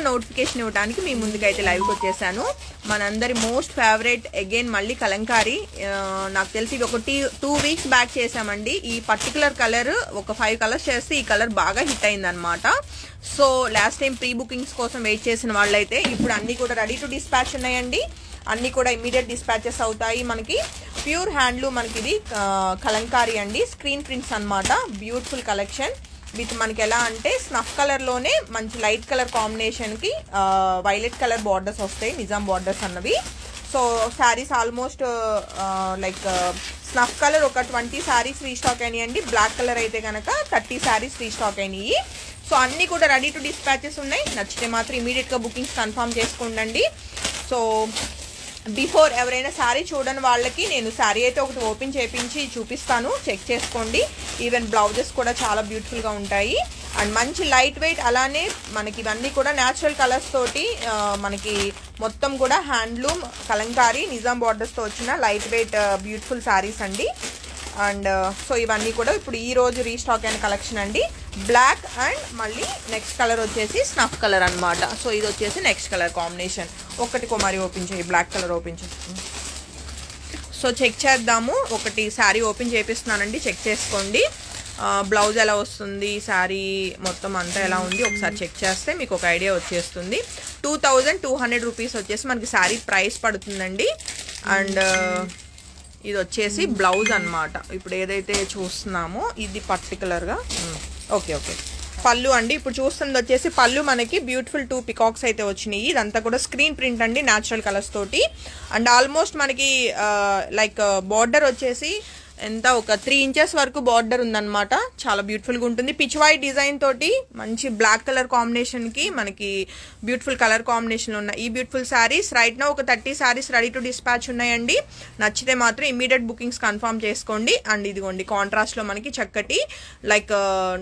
Notification ఇవ్వడానికి మీ ముందుకైతే లైవ్కి వచ్చేసాను. మనందరి మోస్ట్ ఫేవరెట్ అగైన్ మళ్ళీ కలంకారీ. నాకు తెలిసి ఒక 2 వీక్స్ బ్యాక్ చేసామండి. ఈ పర్టికులర్ కలర్ ఒక 5 కలర్స్ చేస్తే ఈ కలర్ బాగా హిట్ అయిందనమాట. So last time pre bookings కోసం వెయిట్ చేసిన వాళ్ళైతే ఇప్పుడు అన్నీ కూడా రెడీ టు డిస్పాచ్ ఉన్నాయండి. అన్నీ కూడా ఇమీడియట్ డిస్పాచెస్ అవుతాయి. మనకి ప్యూర్ హ్యాండ్లూమ్ మనకి ఇది కలంకారీ అండి. స్క్రీన్ ప్రింట్స్ అనమాట. బ్యూటిఫుల్ కలెక్షన్ విత్ మనకి ఎలా అంటే స్నఫ్ కలర్లోనే మంచి లైట్ కలర్ కాంబినేషన్కి వైలెట్ కలర్ బార్డర్స్ వస్తాయి, నిజాం బార్డర్స్ అన్నవి. So saris almost like snuff colour ఒక 20 శారీస్ రీస్టాక్ అయినాయండి. బ్లాక్ కలర్ అయితే కనుక 30 శారీస్ రీస్టాక్ అయినాయి. సో అన్నీ కూడా రెడీ టు డిస్పాచెస్ ఉన్నాయి. నచ్చితే మాత్రం ఇమీడియట్గా బుకింగ్స్ కన్ఫర్మ్ చేసుకోండి. సో బిఫోర్ ఎవరైనా శారీ చూడని వాళ్ళకి నేను శారీ అయితే ఒకటి ఓపెన్ చేయించి చూపిస్తాను, చెక్ చేసుకోండి. ఈవెన్ బ్లౌజెస్ కూడా చాలా బ్యూటిఫుల్గా ఉంటాయి అండ్ మంచి లైట్ వెయిట్. అలానే మనకి ఇవన్నీ కూడా న్యాచురల్ కలర్స్ తోటి మనకి మొత్తం కూడా హ్యాండ్లూమ్ కలంకారీ నిజాం బార్డర్స్తో వచ్చిన లైట్ వెయిట్ బ్యూటిఫుల్ శారీస్ అండి. అండ్ సో ఇవన్నీ కూడా ఇప్పుడు ఈరోజు రీస్టాక్ అయిన కలెక్షన్ అండి. బ్లాక్ అండ్ మళ్ళీ నెక్స్ట్ కలర్ వచ్చేసి స్నఫ్ కలర్ అనమాట. సో ఇది వచ్చేసి నెక్స్ట్ కలర్ కాంబినేషన్. ఒకటి కుమారి ఓపెన్ చేయి, బ్లాక్ కలర్ ఓపెన్ చేస్తాను. సో చెక్ చేద్దాము. ఒకటి శారీ ఓపెన్ చేపిస్తున్నానండి, చెక్ చేసుకోండి. బ్లౌజ్ ఎలా వస్తుంది, శారీ మొత్తం అంతా ఎలా ఉంది ఒకసారి చెక్ చేస్తే మీకు ఒక ఐడియా వచ్చేస్తుంది. 2200 రూపీస్ వచ్చేసి మనకి శారీ ప్రైస్ పడుతుందండి. అండ్ ఇది వచ్చేసి బ్లౌజ్ అనమాట. ఇప్పుడు ఏదైతే చూస్తున్నామో ఇది పర్టికులర్గా ఓకే పళ్ళు అండి. ఇప్పుడు చూస్తుంది వచ్చేసి పళ్ళు మనకి బ్యూటిఫుల్ 2 పికాక్స్ అయితే వచ్చినాయి. ఇదంతా కూడా స్క్రీన్ ప్రింట్ అండి, న్యాచురల్ కలర్స్ తోటి. అండ్ ఆల్మోస్ట్ మనకి లైక్ బార్డర్ వచ్చేసి ఎంత ఒక 3 ఇంచెస్ వరకు బార్డర్ ఉందన్నమాట. చాలా బ్యూటిఫుల్గా ఉంటుంది. పిచ్ వైట్ డిజైన్ తోటి మంచి బ్లాక్ కలర్ కాంబినేషన్కి మనకి బ్యూటిఫుల్ కలర్ కాంబినేషన్లో ఉన్న ఈ బ్యూటిఫుల్ శారీస్ రైట్ నా ఒక 30 శారీస్ రెడీ టు డిస్పాచ్ ఉన్నాయండి. నచ్చితే మాత్రం ఇమీడియట్ బుకింగ్స్ కన్ఫర్మ్ చేసుకోండి. అండ్ ఇదిగోండి కాంట్రాస్ట్లో మనకి చక్కటి లైక్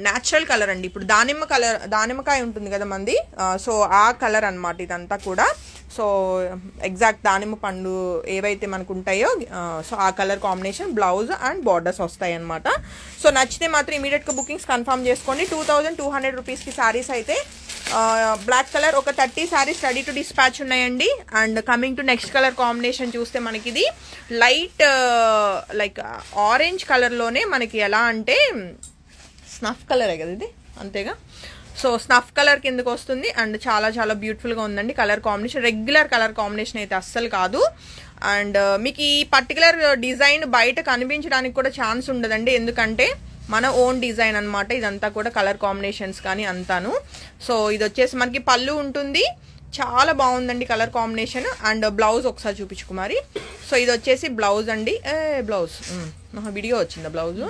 న్యాచురల్ కలర్ అండి. ఇప్పుడు దానిమ్మకాయ ఉంటుంది కదా మంది, సో ఆ కలర్ అనమాట ఇదంతా కూడా. సో ఎగ్జాక్ట్ దానిమ్మ పండు ఏవైతే మనకు ఉంటాయో సో ఆ colour combination blouse and borders వస్తాయి అనమాట. సో నచ్చితే మాత్రం ఇమీడియట్గా బుకింగ్స్ కన్ఫర్మ్ చేసుకోండి. 2200 రూపీస్కి శారీస్ అయితే బ్లాక్ కలర్ ఒక 30 శారీస్ రెడీ టు డిస్పాచ్ ఉన్నాయండి. And coming to next colour combination చూస్తే మనకి ఇది లైట్ లైక్ ఆరెంజ్ కలర్లోనే మనకి ఎలా అంటే స్నఫ్ కలరే కదా ఇది, అంతేగా. సో స్నఫ్ కలర్ కిందకు వస్తుంది అండ్ చాలా చాలా బ్యూటిఫుల్గా ఉందండి colour combination. Regular colour combination అయితే అస్సలు కాదు. అండ్ మీకు ఈ పర్టికులర్ డిజైన్ బయట కనిపించడానికి కూడా ఛాన్స్ ఉండదండి, ఎందుకంటే మన ఓన్ డిజైన్ అనమాట ఇదంతా కూడా కలర్ కాంబినేషన్స్ కానీ అంతాను. సో ఇది వచ్చేసి మనకి పళ్ళు ఉంటుంది, చాలా బాగుందండి కలర్ కాంబినేషన్. అండ్ బ్లౌజ్ ఒకసారి చూపించుకో మరి. సో ఇది వచ్చేసి బ్లౌజ్ అండి. బ్లౌజ్ వీడియో వచ్చిందా బ్లౌజు?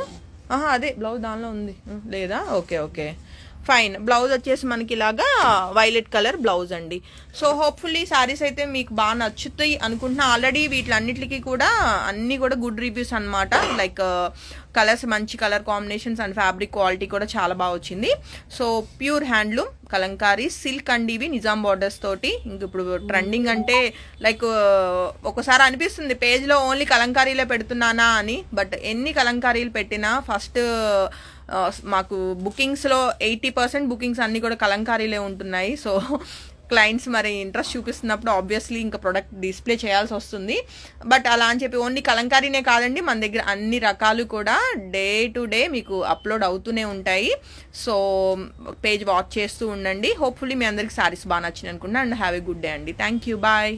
అదే బ్లౌజ్ దానిలో ఉంది లేదా? Okay fine. బ్లౌజ్ వచ్చేసి మనకి ఇలాగా వైలెట్ కలర్ బ్లౌజ్ అండి. సో హోప్ఫుల్లీ శారీస్ అయితే మీకు బాగా నచ్చుతాయి అనుకుంటున్నా. ఆల్రెడీ వీటిలన్నిటికీ కూడా అన్నీ కూడా గుడ్ రివ్యూస్ అనమాట. లైక్ కలర్స్ మంచి colour combinations and fabric quality కూడా చాలా బాగా వచ్చింది. So pure handloom Kalamkari silk అండి ఇవి నిజాం బార్డర్స్ తోటి. ఇంక ఇప్పుడు ట్రెండింగ్ అంటే లైక్ ఒకసారి అనిపిస్తుంది పేజ్లో ఓన్లీ కలంకారీలే పెడుతున్నానా అని. బట్ ఎన్ని కలంకారీలు పెట్టినా ఫస్ట్ మాకు బుకింగ్స్లో 80% బుకింగ్స్ అన్నీ కూడా కలంకారీలే ఉంటున్నాయి. సో క్లయింట్స్ మరి ఇంట్రెస్ట్ చూపిస్తున్నప్పుడు ఆబ్వియస్లీ ఇంకా ప్రొడక్ట్ డిస్ప్లే చేయాల్సి వస్తుంది. బట్ అలా అని చెప్పి ఓన్లీ కలంకారీనే కాదండి, మన దగ్గర అన్ని రకాలు కూడా డే టు డే మీకు అప్లోడ్ అవుతూనే ఉంటాయి. సో పేజ్ వాచ్ చేస్తూ ఉండండి. హోప్ఫుల్లీ మీ అందరికి శారీస్ బాగా నచ్చింది అనుకుంటున్నా. And have a good day అండి. Thank you, bye.